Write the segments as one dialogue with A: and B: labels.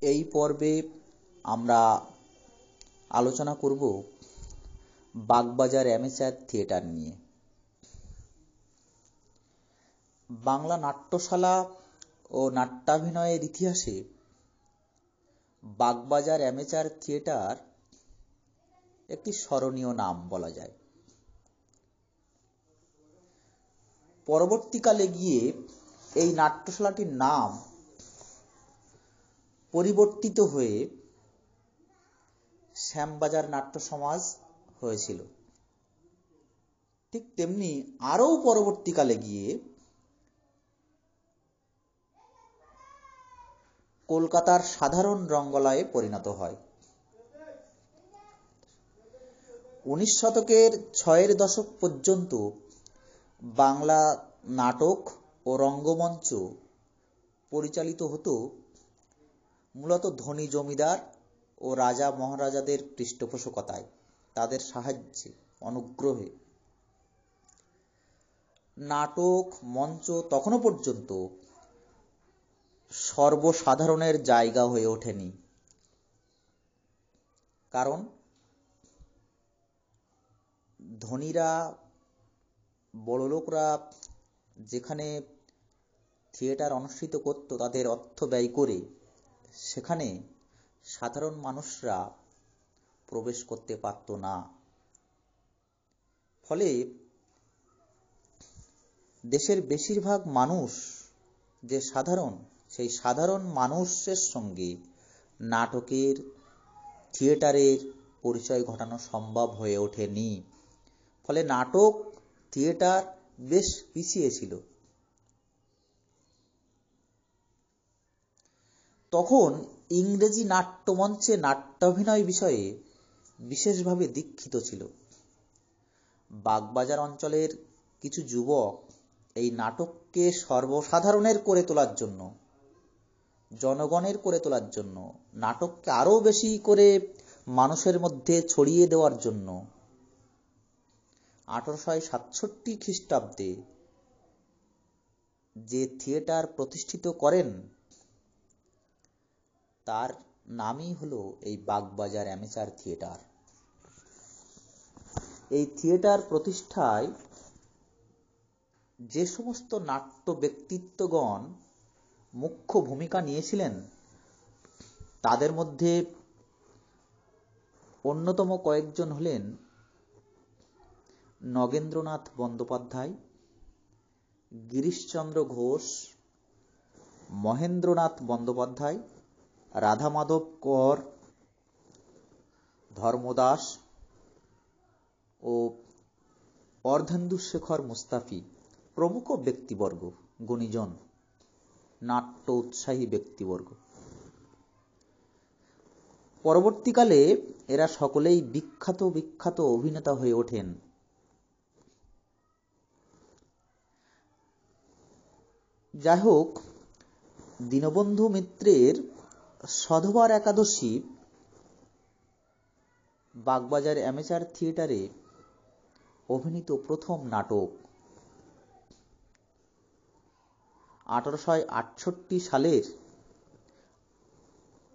A: এই পর্বে আমরা আলোচনা করব বাগবাজার অ্যামেচার থিয়েটার নিয়ে। বাংলা নাট্যশালা ও নাট্যাভিনয়ের ইতিহাসে বাগবাজার অ্যামেচার থিয়েটার একটি স্মরণীয় নাম বলা যায়। পরবর্তীকালে গিয়ে এই নাট্যশালাটির নাম পরিবর্তিত হয়ে শ্যামবাজার নাট্য সমাজ হয়েছিল। ঠিক তেমনি আরও পরবর্তীকালে গিয়ে কলকাতার সাধারণ রঙ্গলয়ে পরিণত হয়। 19 শতকের 6 দশক পর্যন্ত বাংলা নাটক ও রঙ্গমঞ্চ পরিচালিত হতো মূলত ধনী জমিদার ও রাজা মহারাজাদের পৃষ্ঠপোষকতায়, তাদের সাহায্যে, অনুগ্রহে। নাটক মঞ্চ তখনও পর্যন্ত সর্বসাধারণের জায়গা হয়ে ওঠেনি। কারণ ধনীরা, বড়লোকরা যেখানে থিয়েটার অনুষ্ঠিত করত তাদের অর্থ ব্যয় করে, সেখানে সাধারণ মানুষরা প্রবেশ করতে পারত না। ফলে দেশের বেশিরভাগ মানুষ যে সাধারণ, সেই সাধারণ মানুষের সঙ্গে নাটকের, থিয়েটারের পরিচয় ঘটানো সম্ভব হয়ে ওঠেনি। ফলে নাটক, থিয়েটার বেশ পিছিয়ে ছিল। তখন ইংরেজি নাট্যমঞ্চে নাট্যাভিনয় বিষয়ে বিশেষভাবে দীক্ষিত ছিল। বাগবাজার অঞ্চলের কিছু যুবক এই নাটককে সর্বসাধারণের করে তোলার জন্য, জনগণের করে তোলার জন্য, নাটককে আরও বেশি করে মানুষের মধ্যে ছড়িয়ে দেওয়ার জন্য 1867 খ্রিস্টাব্দে যে থিয়েটার প্রতিষ্ঠিত করেন, তার নামই হলো এই বাগবাজার অ্যামেচার থিয়েটার। এই থিয়েটার প্রতিষ্ঠায় যে সমস্ত নাট্য ব্যক্তিত্বগণ মুখ্য ভূমিকা নিয়েছিলেন, তাদের মধ্যে অন্যতম কয়েকজন হলেন নগেন্দ্রনাথ বন্দ্যোপাধ্যায়, গিরিশচন্দ্র ঘোষ, মহেন্দ্রনাথ বন্দ্যোপাধ্যায়, রাধামাধব কর, ধর্মদাস ও অর্ধেন্দুশেখর মুস্তাফি প্রমুখ ব্যক্তিবর্গ, গুণীজন, নাট্য উৎসাহী ব্যক্তিবর্গ। পরবর্তীকালে এরা সকলেই বিখ্যাত বিখ্যাত অভিনেতা হয়ে ওঠেন। যাই হোক, দীনবন্ধু মিত্রের সধবার একাদশী বাগবাজার অ্যামেচার থিয়েটারে অভিনীত প্রথম নাটক। 1868 সালের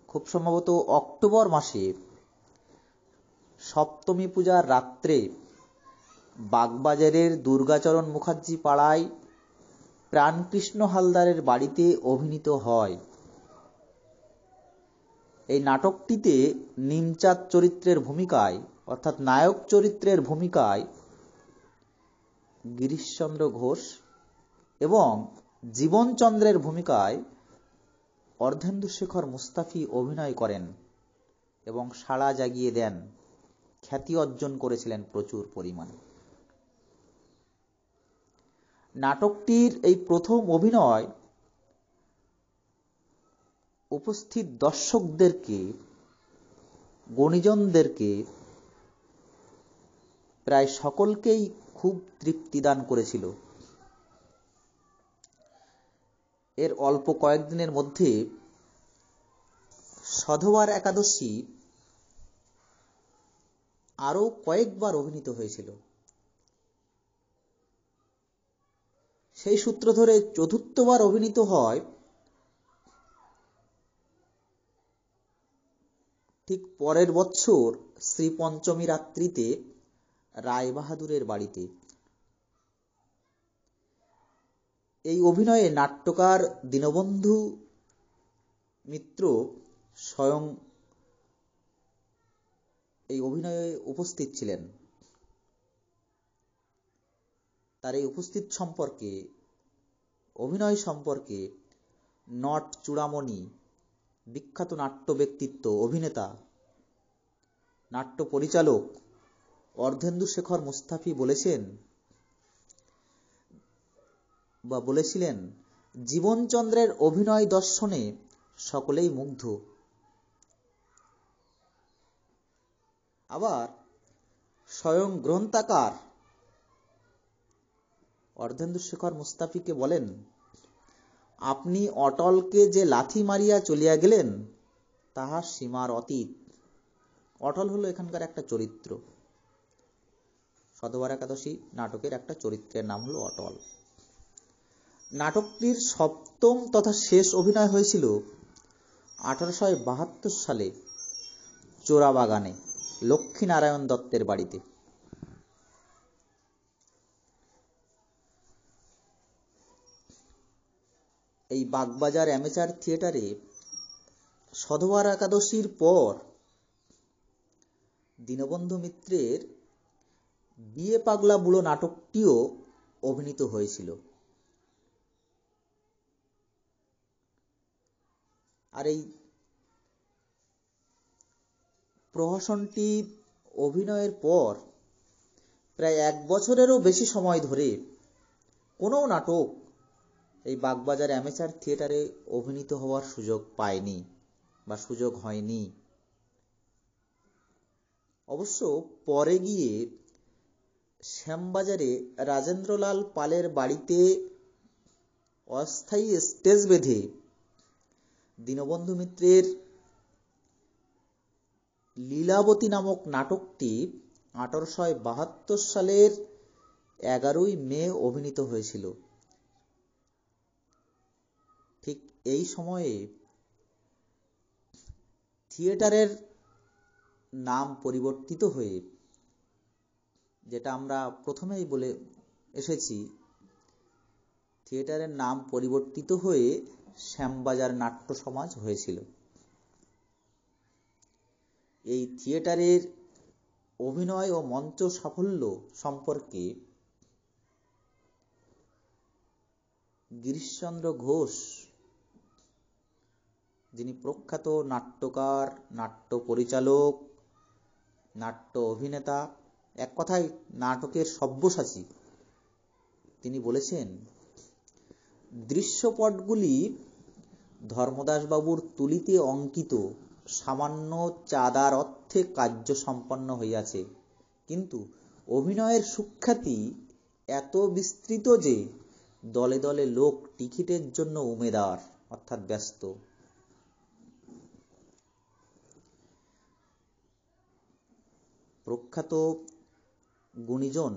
A: খুব সম্ভবত অক্টোবর মাসে সপ্তমী পূজার রাত্রে বাগবাজারের দুর্গাচরণ মুখার্জি পাড়ায় প্রাণকৃষ্ণ হালদারের বাড়িতে অভিনীত হয়। এই নাটকটিতে নিমচাঁদ চরিত্রের ভূমিকায়, অর্থাৎ নায়ক চরিত্রের ভূমিকায় গিরিশচন্দ্র ঘোষ এবং জীবনচন্দ্রের ভূমিকায় অর্ধেন্দুশেখর মুস্তাফি অভিনয় করেন এবং সাড়া জাগিয়ে দেন, খ্যাতি অর্জন করেছিলেন প্রচুর পরিমাণে। নাটকটির এই প্রথম অভিনয় উপস্থিত দর্শকদেরকে, গুণীজনদেরকে, প্রায় সকলকেই খুব তৃপ্তিদান করেছিল। এর অল্প কয়েকদিনের মধ্যে সধবার একাদশী আরও কয়েকবার অভিনীত হয়েছিল। সেই সূত্র ধরে চতুর্থবার অভিনীত হয় ঠিক পরের বছর শ্রী পঞ্চমী রাত্রিতে রায়বাহাদুরের বাড়িতে। এই অভিনয়ে নাট্যকার দীনবন্ধু মিত্র স্বয়ং এই অভিনয়ে উপস্থিত ছিলেন। তার এই উপস্থিত সম্পর্কে, অভিনয় সম্পর্কে নট চূড়ামণি, বিখ্যাত নাট্য ব্যক্তিত্ব, অভিনেতা, নাট্য পরিচালক অর্ধেন্দুশেখর মুস্তাফি বলেছিলেন, জীবনচন্দ্রের অভিনয় দর্শনে সকলেই মুগ্ধ। আবার স্বয়ং গ্রন্থাকার অর্ধেন্দুশেখর মুস্তাফিকে বলেন, আপনি অটলকে যে লাথি মারিয়া চলিয়া গেলেন তাহা সীমার অতীত। অটল হলো এখানকার একটা চরিত্র, সধবার একাদশী নাটকের একটা চরিত্রের নাম হলো অটল। নাটকটির সপ্তম তথা শেষ অভিনয় হয়েছিল 1872 সালে চোরাবাগানে লক্ষ্মীনারায়ণ দত্তের বাড়িতে। এই বাগবাজার অ্যামেচার থিয়েটারে সধবার একাদশীর পর দীনবন্ধু মিত্রের বিয়ে পাগলা বুড়ো নাটকটিও অভিনীত হয়েছিল। আর এই প্রহসনটি অভিনয়ের পর প্রায় 1 বছরেরও বেশি সময় ধরে কোনো নাটক এই বাগবাজার অ্যামেচার থিয়েটারে অভিনীত হওয়ার সুযোগ পায়নি বা সুযোগ হয়নি। অবশ্য পরে গিয়ে শ্যামবাজারে রাজেন্দ্রলাল পালের বাড়িতে অস্থায়ী স্টেজ বেঁধে দীনবন্ধু মিত্রের লীলাবতী নামক নাটকটি 1872 সালের 11ই মে অভিনীত হয়েছিল। ঠিক এই সময়ে থিয়েটারের নাম পরিবর্তিত হয়ে, যেটা আমরা প্রথমেই বলে এসেছি, থিয়েটারের নাম পরিবর্তিত হয়ে শ্যামবাজার নাট্য সমাজ হয়েছিল। এই থিয়েটারের অভিনয় ও মঞ্চ সাফল্য সম্পর্কে গিরিশচন্দ্র ঘোষ, যিনি প্রখ্যাত নাট্যকার, নাট্য পরিচালক, নাট্য অভিনেতা, এক কথায় নাটকের সব্যসাচী, তিনি বলেছেন, দৃশ্যপটগুলি ধর্মদাসবাবুর তুলিতে অঙ্কিত সামান্য চাঁদার অর্থে কার্য সম্পন্ন হইয়াছে, কিন্তু অভিনয়ের সুখ্যাতি এত বিস্তৃত যে দলে দলে লোক টিকিটের জন্য উমেদার অর্থাৎ ব্যস্ত। প্রখ্যাত গুণীজন,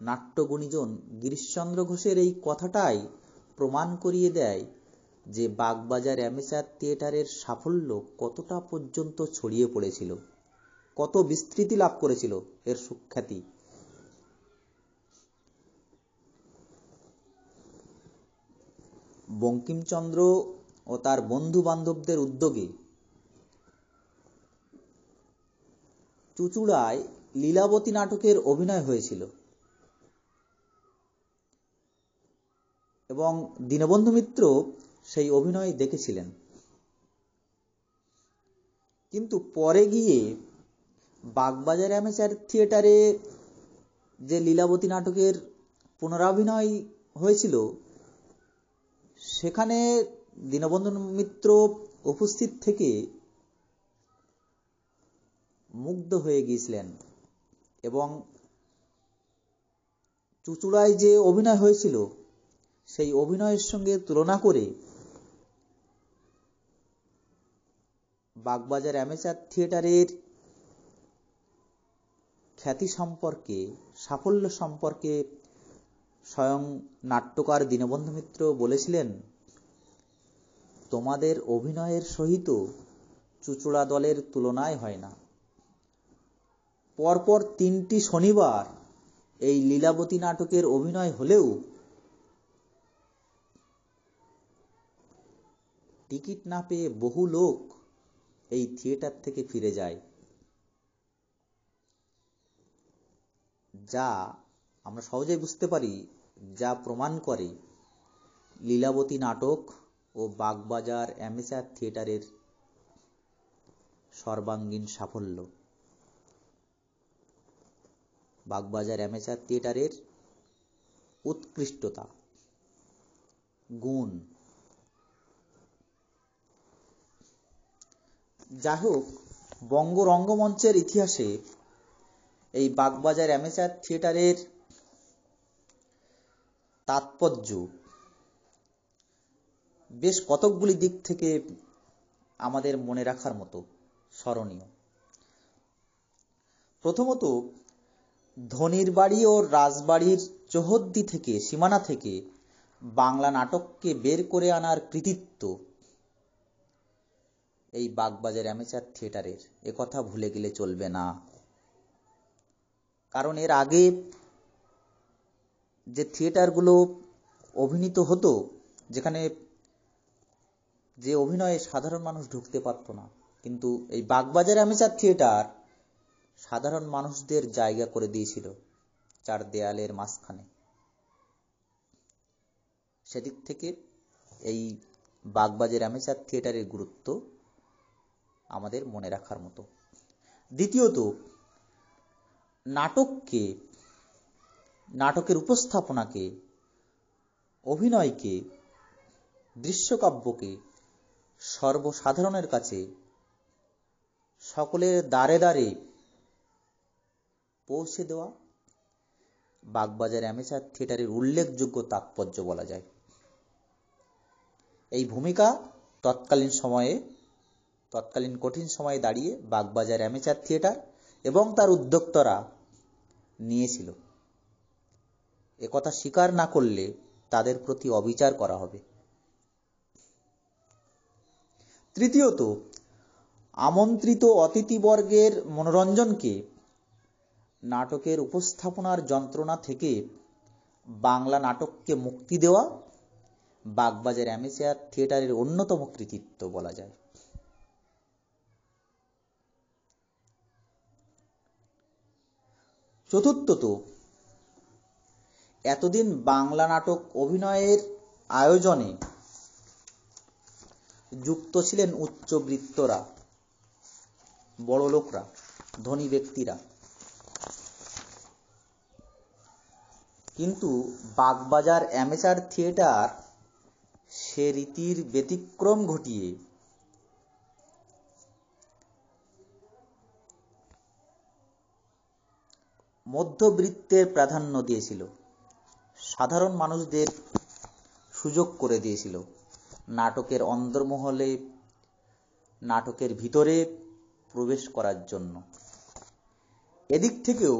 A: নাট্য গুণীজন গিরিশচন্দ্র ঘোষের এই কথাটাই প্রমাণ করিয়ে দেয় যে বাগবাজার অ্যামেচার থিয়েটারের সাফল্য কতটা পর্যন্ত ছড়িয়ে পড়েছিল, কত বিস্তৃতি লাভ করেছিল এর সুখ্যাতি। বঙ্কিমচন্দ্র ও তার বন্ধু বান্ধবদের উদ্যোগে চুঁচুড়ায় লীলাবতী নাটকের অভিনয় হয়েছিল এবং দীনবন্ধু মিত্র সেই অভিনয় দেখেছিলেন। কিন্তু পরে গিয়ে বাগবাজার অ্যামেচার থিয়েটারে যে লীলাবতী নাটকের পুনরাভিনয় হয়েছিল, সেখানে দীনবন্ধু মিত্র উপস্থিত থেকে মুগ্ধ হয়ে গিয়েছিলেন এবং চুঁচুড়ায় যে অভিনয় হয়েছিল সেই অভিনয়ের সঙ্গে তুলনা করে বাগবাজার অ্যামেচার থিয়েটারের খ্যাতি সম্পর্কে, সাফল্য সম্পর্কে স্বয়ং নাট্যকার দীনবন্ধু মিত্র বলেছিলেন, তোমাদের অভিনয়ের সহিত চুঁচুড়া দলের তুলনায় হয় না। পরপর 3টি শনিবার এই লীলাবতী নাটকের অভিনয় হলেও টিকিট না পেয়ে বহু লোক এই থিয়েটার থেকে ফিরে যায়, যা আমরা সহজেই বুঝতে পারি, যা প্রমাণ করে লীলাবতী নাটক ও বাগবাজার অ্যামেচার থিয়েটারের সর্বাঙ্গীন সাফল্য, বাগবাজার অ্যামেচার থিয়েটারের উৎকৃষ্টতা, গুণ। যাই হোক, বঙ্গ রঙ্গমঞ্চের ইতিহাসে এই বাগবাজার অ্যামেচার থিয়েটারের তাৎপর্য বেশ কতকগুলি দিক থেকে আমাদের মনে রাখার মতো, স্মরণীয়। প্রথমত, ধনির বাড়ি ও রাজবাড়ির চৌহদ্দি থেকে, সীমানা থেকে বাংলা নাটককে বের করে আনার কৃতিত্ব এই বাগবাজার অ্যামেচার থিয়েটারের, একথা ভুলে গেলে চলবে না। কারণ এর আগে যে থিয়েটারগুলো অভিনীত হতো, যেখানে যে অভিনয়ে সাধারণ মানুষ ঢুকতে পারত না, কিন্তু এই বাগবাজার অ্যামেচার থিয়েটার সাধারণ মানুষদের জায়গা করে দিয়েছিল 4 দেয়ালের মাঝখানে। সেদিক থেকে এই বাগবাজার অ্যামেচার থিয়েটারের গুরুত্ব আমাদের মনে রাখার মতো। দ্বিতীয়ত, নাটককে, নাটকের উপস্থাপনাকে, অভিনয়কে, দৃশ্যকাব্যকে সর্বসাধারণের কাছে, সকলের দ্বারে দ্বারে পৌঁছে দেওয়া বাগবাজার অ্যামেচার থিয়েটারের উল্লেখযোগ্য তাৎপর্য বলা যায়। এই ভূমিকা তৎকালীন কঠিন সময়ে দাঁড়িয়ে বাগবাজার অ্যামেচার থিয়েটার এবং তার উদ্যোক্তারা নিয়েছিল। একথা স্বীকার না করলে তাদের প্রতি অবিচার করা হবে। তৃতীয়ত, আমন্ত্রিত অতিথিবর্গের মনোরঞ্জনকে নাটকের উপস্থাপনার যন্ত্রণা থেকে বাংলা নাটককে মুক্তি দেওয়া বাগবাজার অ্যামেচার থিয়েটারের অন্যতম কৃতিত্ব বলা যায়। চতুর্থত, এতদিন বাংলা নাটক অভিনয়ের আয়োজনে যুক্ত ছিলেন উচ্চবিত্তরা, বড় লোকরা, ধনী ব্যক্তিরা। কিন্তু বাগবাজার অ্যামেচার থিয়েটার সে রীতির ব্যতিক্রম ঘটিয়ে মধ্যবিত্তের প্রাধান্য দিয়েছিল, সাধারণ মানুষদের সুযোগ করে দিয়েছিল নাটকের অন্দরমহলে, নাটকের ভিতরে প্রবেশ করার জন্য। এদিক থেকেও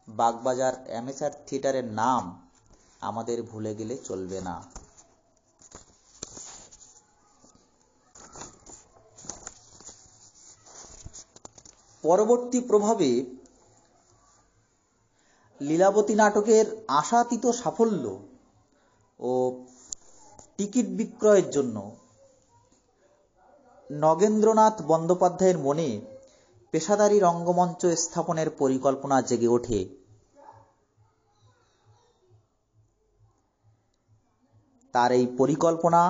A: বাগবাজার অ্যামেচার থিয়েটারের নাম আমাদের ভুলে গেলে চলবে না। পরবর্তী প্রভাবে লীলাবতী নাটকের আশাতীত সাফল্য ও টিকিট বিক্রয়ের জন্য নগেন্দ্রনাথ বন্দ্যোপাধ্যায়ের মনে পেশাদারী রঙ্গমঞ্চ স্থাপনের পরিকল্পনা জেগে ওঠে। তার এই পরিকল্পনা,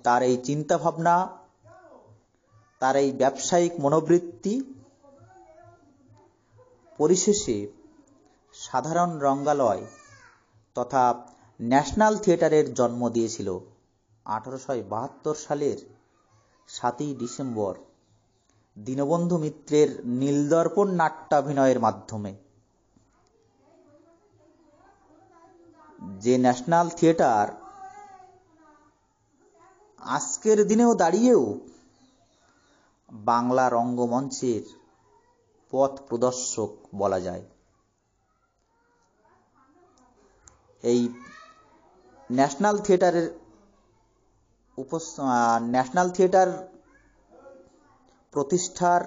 A: তার এই চিন্তাভাবনা, তার এই ব্যবসায়িক মনোবৃত্তি পরিশেষে সাধারণ রঙ্গালয় তথা ন্যাশনাল থিয়েটারের জন্ম দিয়েছিল 1872 সালের 7ই ডিসেম্বর দীনবন্ধু মিত্রের নীলদর্পণ নাট্যাভিনয়ের মাধ্যমে। যে ন্যাশনাল থিয়েটার আজকের দিনেও দাঁড়িয়েও বাংলা রঙ্গমঞ্চের পথ প্রদর্শক বলা যায়। এই ন্যাশনাল থিয়েটার প্রতিষ্ঠার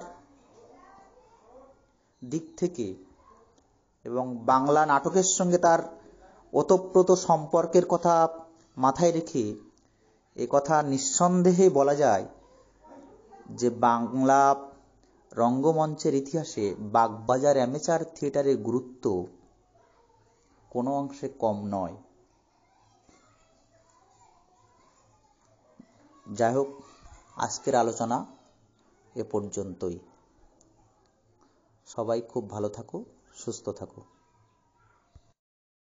A: দিক থেকে এবং বাংলা নাটকের সঙ্গে তার ওতপ্রোত সম্পর্কের কথা মাথায় রেখে এ কথা নিঃসন্দেহে বলা যায় যে বাংলা রঙ্গমঞ্চের ইতিহাসে বাগবাজার অ্যামেচার থিয়েটারের গুরুত্ব কোনো অংশে কম নয়। যাই হোক, আজকের আলোচনা এ পর্যন্তই। সবাই খুব ভালো থাকো, সুস্থ থাকো।